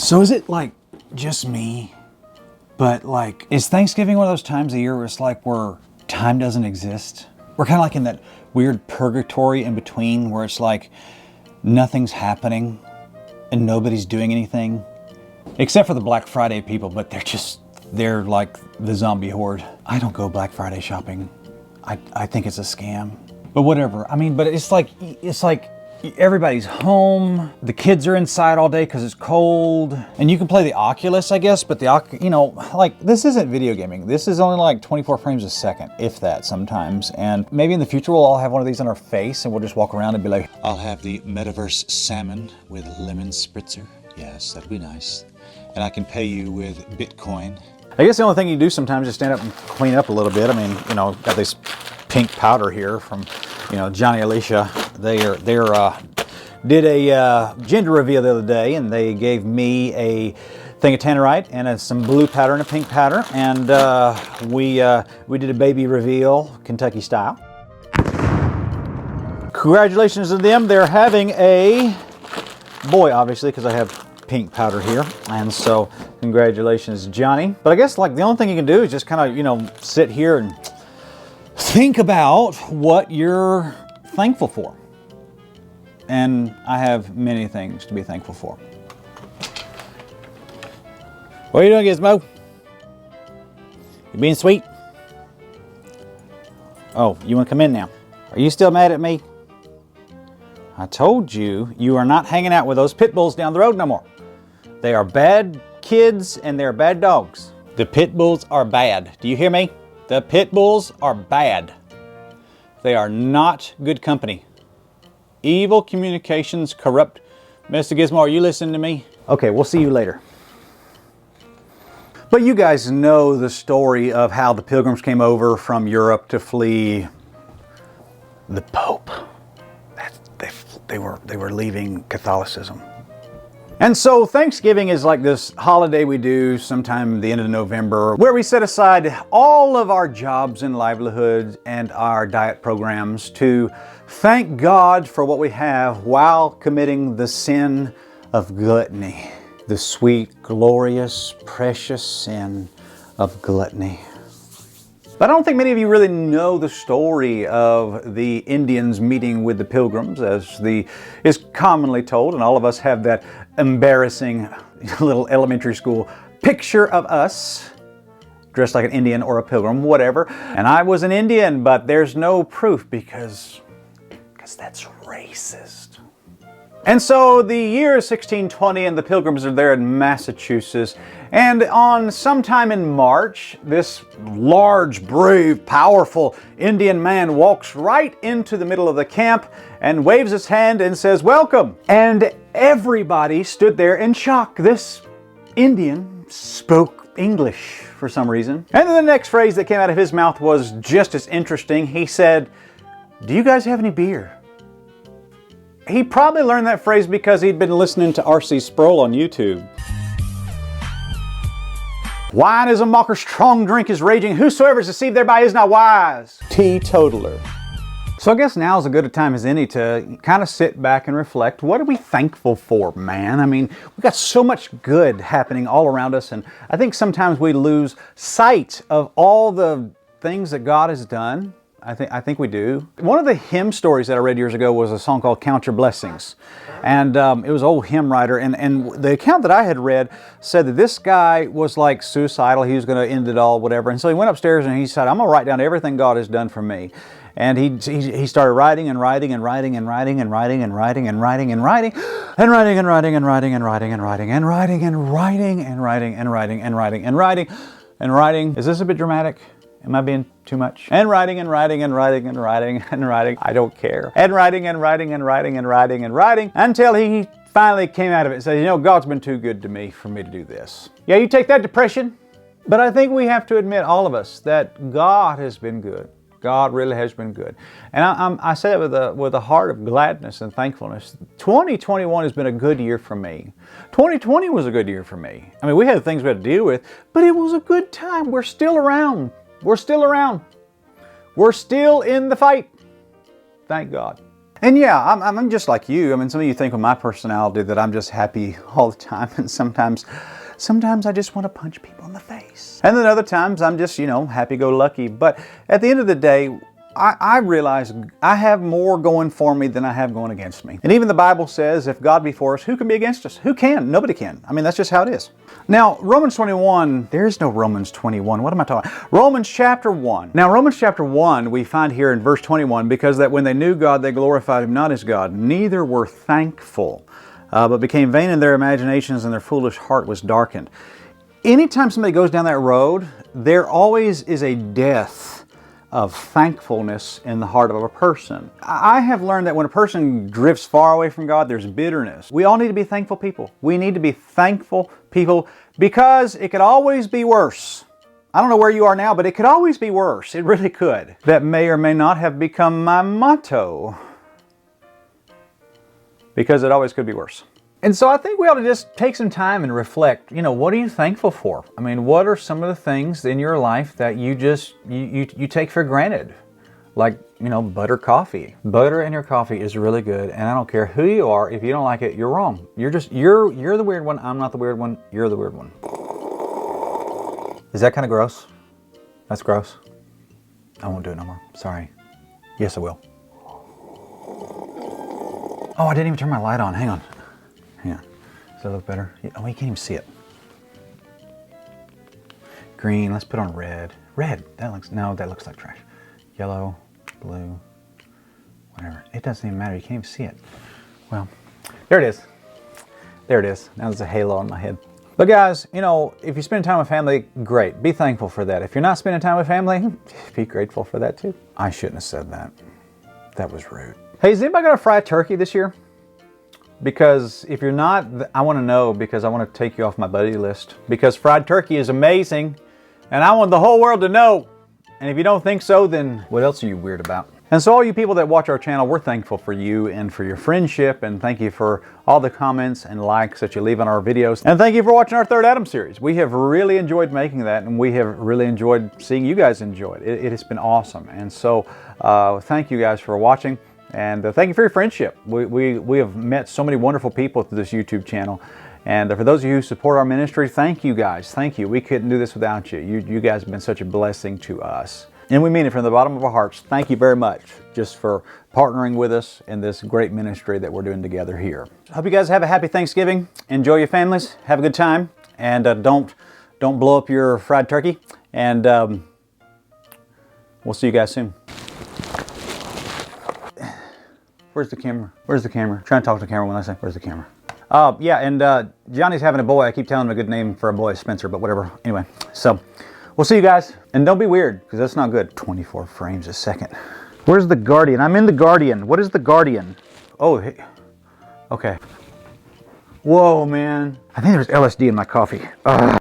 So is it like just me? But like, is Thanksgiving one of those times of year where it's like where time doesn't exist? We're kind of like in that weird purgatory in between where it's like nothing's happening and nobody's doing anything. Except for the Black Friday people, but they're like the zombie horde. I don't go Black Friday shopping. I think it's a scam. But whatever. I mean, but it's like everybody's home. The kids are inside all day because it's cold. And you can play the Oculus, I guess, but like this isn't video gaming. This is only like 24 frames a second, if that sometimes. And maybe in the future we'll all have one of these on our face and we'll just walk around and be like, I'll have the metaverse salmon with lemon spritzer. Yes, that'd be nice. And I can pay you with Bitcoin. I guess the only thing you do sometimes is stand up and clean up a little bit. I mean, got this pink powder here from, Johnny Alicia. They did a gender reveal the other day, and they gave me a thing of tannerite and some blue powder and a pink powder, and we did a baby reveal, Kentucky style. Congratulations to them. They're having a boy, obviously, because I have pink powder here, and so congratulations, Johnny. But I guess like the only thing you can do is just kind of sit here and think about what you're thankful for. And I have many things to be thankful for. What are you doing, Gizmo? You being sweet? Oh, you want to come in now? Are you still mad at me? I told you, you are not hanging out with those pit bulls down the road no more. They are bad kids and they're bad dogs. The pit bulls are bad. Do you hear me? The pit bulls are bad. They are not good company. Evil communications corrupt. Mr. Gizmo, are you listening to me? Okay, we'll see you later. But you guys know the story of how the pilgrims came over from Europe to flee the Pope. They were leaving Catholicism. And so Thanksgiving is like this holiday we do sometime the end of November where we set aside all of our jobs and livelihoods and our diet programs to thank God for what we have while committing the sin of gluttony. The sweet, glorious, precious sin of gluttony. But I don't think many of you really know the story of the Indians meeting with the pilgrims as is commonly told, and all of us have that embarrassing little elementary school picture of us dressed like an Indian or a pilgrim, whatever. And I was an Indian, but there's no proof because that's racist. And so the year is 1620 and the pilgrims are there in Massachusetts. And on sometime in March, this large, brave, powerful Indian man walks right into the middle of the camp and waves his hand and says, "Welcome." And everybody stood there in shock. This Indian spoke English for some reason. And then the next phrase that came out of his mouth was just as interesting. He said, "Do you guys have any beer?" He probably learned that phrase because he'd been listening to R.C. Sproul on YouTube. Wine is a mocker, strong drink is raging. Whosoever is deceived thereby is not wise. Teetotaler. So I guess now is as good a time as any to kind of sit back and reflect. What are we thankful for, man? I mean, we've got so much good happening all around us, and I think sometimes we lose sight of all the things that God has done. I think we do. One of the hymn stories that I read years ago was a song called Count Your Blessings. And it was an old hymn writer. And the account that I had read said that this guy was like suicidal. He was going to end it all, whatever. And so he went upstairs and he said, "I'm going to write down everything God has done for me." And he started writing and writing and writing and writing and writing and writing and writing and writing and writing and writing and writing and writing and writing and writing and writing and writing and writing and writing and writing and writing. Is this a bit dramatic? Am I being too much? And writing and writing and writing and writing and writing. I don't care. And writing and writing and writing and writing and writing until he finally came out of it and said, God's been too good to me for me to do this. Yeah, you take that, depression. But I think we have to admit, all of us, that God has been good. God really has been good. And I say that with a heart of gladness and thankfulness. 2021 has been a good year for me. 2020 was a good year for me. I mean, we had things we had to deal with, but it was a good time. We're still around. We're still around. We're still in the fight. Thank God. And yeah, I'm just like you. I mean, some of you think with my personality that I'm just happy all the time, and sometimes I just want to punch people in the face. And then other times I'm just, you know, happy-go-lucky. But at the end of the day, I realize I have more going for me than I have going against me. And even the Bible says, if God be for us, who can be against us? Who can? Nobody can. I mean, that's just how it is. Now, Romans 21, there is no Romans 21. What am I talking about? Romans chapter 1. Now, Romans chapter 1, we find here in verse 21, because that when they knew God, they glorified Him not as God, neither were thankful, but became vain in their imaginations, and their foolish heart was darkened. Anytime somebody goes down that road, there always is a death of thankfulness in the heart of a person. I have learned that when a person drifts far away from God, there's bitterness. We all need to be thankful people. We need to be thankful people because it could always be worse. I don't know where you are now, but it could always be worse. It really could. That may or may not have become my motto, because it always could be worse. And so I think we ought to just take some time and reflect, you know, what are you thankful for? I mean, what are some of the things in your life that you just, you take for granted? Like, you know, butter coffee. Butter in your coffee is really good, and I don't care who you are, if you don't like it, you're wrong. You're the weird one, I'm not the weird one, you're the weird one. Is that kind of gross? That's gross. I won't do it no more, sorry. Yes, I will. Oh, I didn't even turn my light on, hang on. Yeah, does that look better? Oh, you can't even see it. Green, let's put on red. Red, that looks like trash. Yellow, blue, whatever. It doesn't even matter, you can't even see it. Well, there it is. There it is. Now there's a halo on my head. But guys, you know, if you spend time with family, great. Be thankful for that. If you're not spending time with family, be grateful for that too. I shouldn't have said that. That was rude. Hey, is anybody gonna fry turkey this year? Because if you're not, I want to know, because I want to take you off my buddy list. Because fried turkey is amazing, and I want the whole world to know. And if you don't think so, then what else are you weird about? And so all you people that watch our channel, we're thankful for you and for your friendship, and thank you for all the comments and likes that you leave on our videos. And thank you for watching our Third Adam series. We have really enjoyed making that, and we have really enjoyed seeing you guys enjoy it. It has been awesome. And so thank you guys for watching. And thank you for your friendship. We have met so many wonderful people through this YouTube channel. And for those of you who support our ministry, thank you guys. Thank you. We couldn't do this without you. You guys have been such a blessing to us. And we mean it from the bottom of our hearts. Thank you very much just for partnering with us in this great ministry that we're doing together here. Hope you guys have a happy Thanksgiving. Enjoy your families. Have a good time. And don't blow up your fried turkey. And we'll see you guys soon. Where's the camera? Where's the camera? I'm trying to talk to the camera when I say, where's the camera? Yeah, and Johnny's having a boy. I keep telling him a good name for a boy, Spencer, but whatever. Anyway, so we'll see you guys. And don't be weird, because that's not good. 24 frames a second. Where's the Guardian? I'm in the Guardian. What is the Guardian? Oh, hey. Okay. Whoa, man. I think there's LSD in my coffee. Ugh.